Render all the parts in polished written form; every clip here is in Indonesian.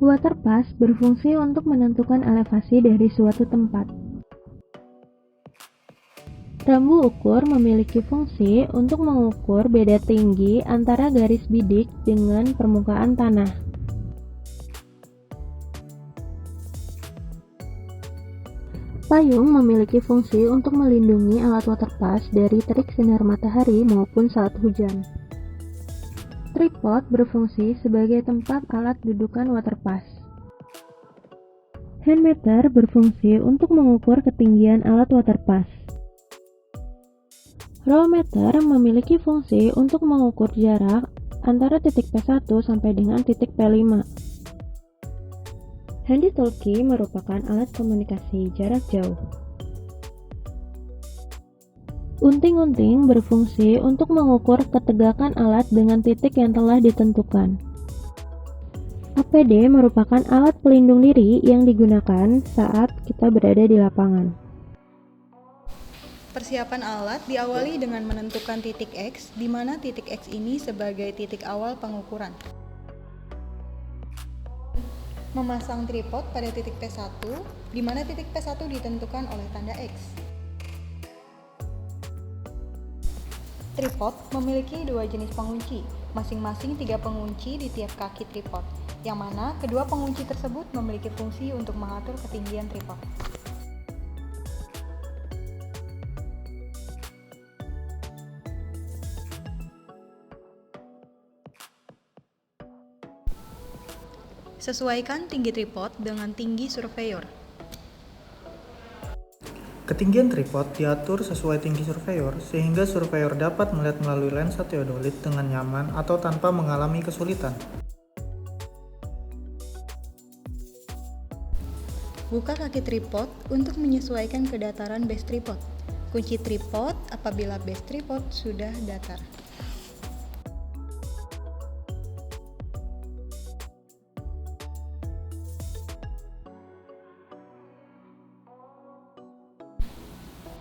Waterpass berfungsi untuk menentukan elevasi dari suatu tempat. Rambu ukur memiliki fungsi untuk mengukur beda tinggi antara garis bidik dengan permukaan tanah. Payung memiliki fungsi untuk melindungi alat waterpass dari terik sinar matahari maupun saat hujan. Tripod berfungsi sebagai tempat alat dudukan waterpass. Handmeter berfungsi untuk mengukur ketinggian alat waterpass. Rollmeter memiliki fungsi untuk mengukur jarak antara titik P1 sampai dengan titik P5. Handy-talkie merupakan alat komunikasi jarak jauh. Unting-unting berfungsi untuk mengukur ketegakan alat dengan titik yang telah ditentukan. APD merupakan alat pelindung diri yang digunakan saat kita berada di lapangan. Persiapan alat diawali dengan menentukan titik X, di mana titik X ini sebagai titik awal pengukuran. Memasang tripod pada titik P1, di mana titik P1 ditentukan oleh tanda X. Tripod memiliki dua jenis pengunci, masing-masing 3 pengunci di tiap kaki tripod, yang mana kedua pengunci tersebut memiliki fungsi untuk mengatur ketinggian tripod. Sesuaikan tinggi tripod dengan tinggi surveyor. Ketinggian tripod diatur sesuai tinggi surveyor, sehingga surveyor dapat melihat melalui lensa teodolit dengan nyaman atau tanpa mengalami kesulitan. Buka kaki tripod untuk menyesuaikan kedataran base tripod. Kunci tripod apabila base tripod sudah datar.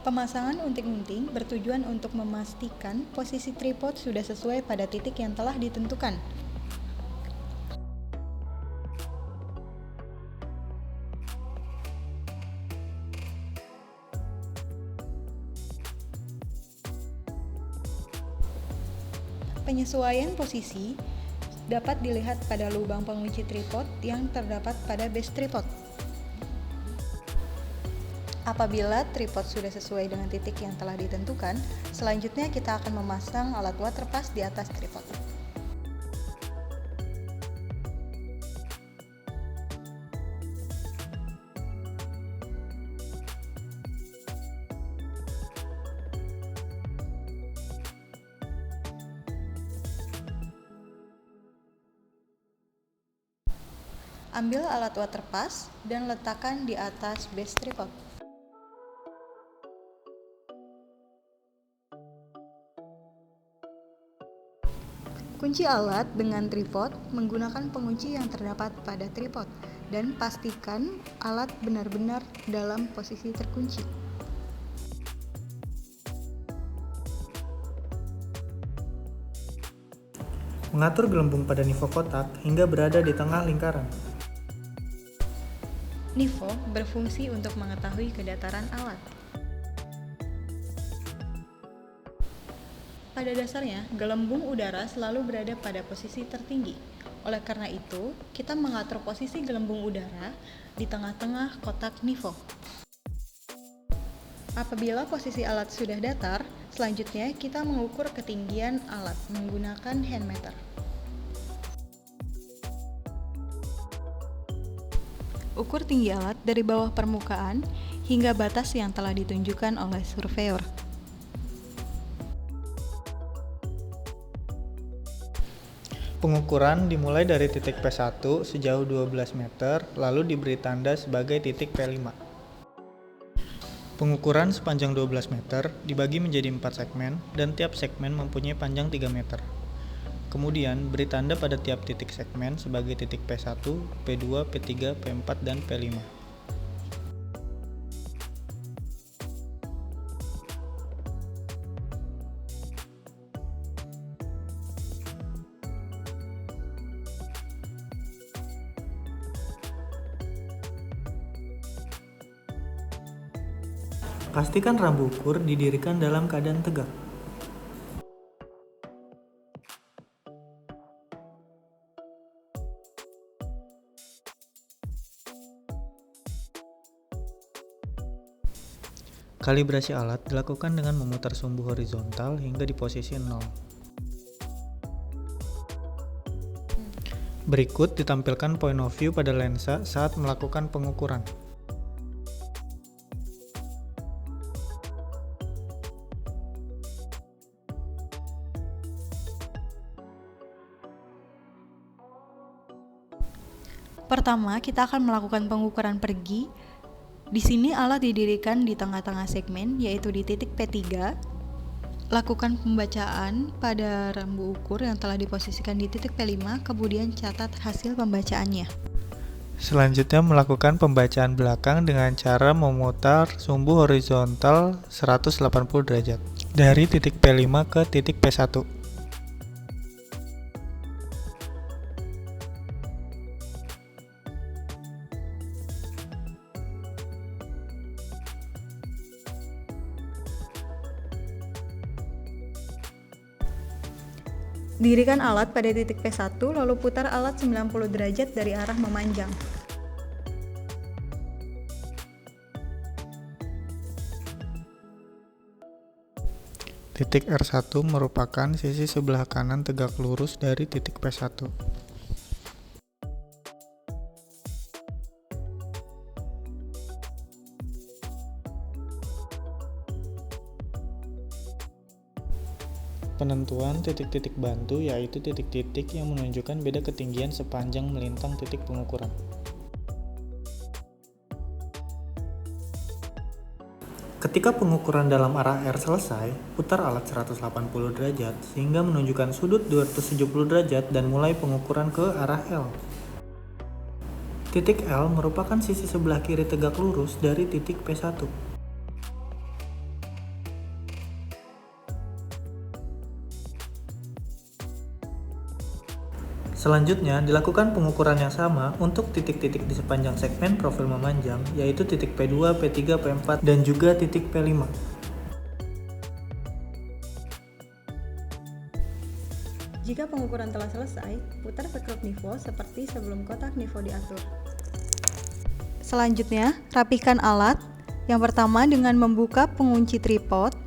Pemasangan unting-unting bertujuan untuk memastikan posisi tripod sudah sesuai pada titik yang telah ditentukan. Penyesuaian posisi dapat dilihat pada lubang pengunci tripod yang terdapat pada base tripod. Apabila tripod sudah sesuai dengan titik yang telah ditentukan, selanjutnya kita akan memasang alat waterpass di atas tripod. Ambil alat waterpass dan letakkan di atas base tripod. Kunci alat dengan tripod menggunakan pengunci yang terdapat pada tripod dan pastikan alat benar-benar dalam posisi terkunci. Mengatur gelembung pada nivoo kotak hingga berada di tengah lingkaran. Nivoo berfungsi untuk mengetahui kedataran alat. Pada dasarnya, gelembung udara selalu berada pada posisi tertinggi. Oleh karena itu, kita mengatur posisi gelembung udara di tengah-tengah kotak nivoo. Apabila posisi alat sudah datar, selanjutnya kita mengukur ketinggian alat menggunakan handmeter. Ukur tinggi alat dari bawah permukaan hingga batas yang telah ditunjukkan oleh surveyor. Pengukuran dimulai dari titik P1 sejauh 12 meter, lalu diberi tanda sebagai titik P5. Pengukuran sepanjang 12 meter dibagi menjadi 4 segmen, dan tiap segmen mempunyai panjang 3 meter. Kemudian, beri tanda pada tiap titik segmen sebagai titik P1, P2, P3, P4, dan P5. Pastikan rambu ukur didirikan dalam keadaan tegak. Kalibrasi alat dilakukan dengan memutar sumbu horizontal hingga di posisi 0. Berikut ditampilkan point of view pada lensa saat melakukan pengukuran. Pertama, kita akan melakukan pengukuran pergi. Di sini alat didirikan di tengah-tengah segmen, yaitu di titik P3. Lakukan pembacaan pada rambu ukur yang telah diposisikan di titik P5, kemudian catat hasil pembacaannya. Selanjutnya melakukan pembacaan belakang dengan cara memutar sumbu horizontal 180 derajat dari titik P5 ke titik P1. Dirikan alat pada titik P1, lalu putar alat 90 derajat dari arah memanjang. Titik R1 merupakan sisi sebelah kanan tegak lurus dari titik P1. Penentuan titik-titik bantu yaitu titik-titik yang menunjukkan beda ketinggian sepanjang melintang titik pengukuran. Ketika pengukuran dalam arah R selesai, putar alat 180 derajat sehingga menunjukkan sudut 270 derajat dan mulai pengukuran ke arah L. Titik L merupakan sisi sebelah kiri tegak lurus dari titik P1. Selanjutnya, dilakukan pengukuran yang sama untuk titik-titik di sepanjang segmen profil memanjang, yaitu titik P2, P3, P4, dan juga titik P5. Jika pengukuran telah selesai, putar sekrup nivo seperti sebelum kotak nivo diatur. Selanjutnya, rapikan alat. Yang pertama dengan membuka pengunci tripod,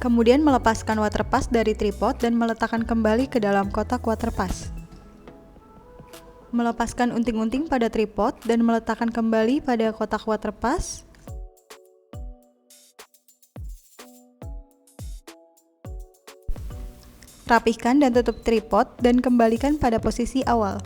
kemudian melepaskan waterpass dari tripod dan meletakkan kembali ke dalam kotak waterpass. Melepaskan unting-unting pada tripod dan meletakkan kembali pada kotak waterpass. Rapihkan dan tutup tripod dan kembalikan pada posisi awal.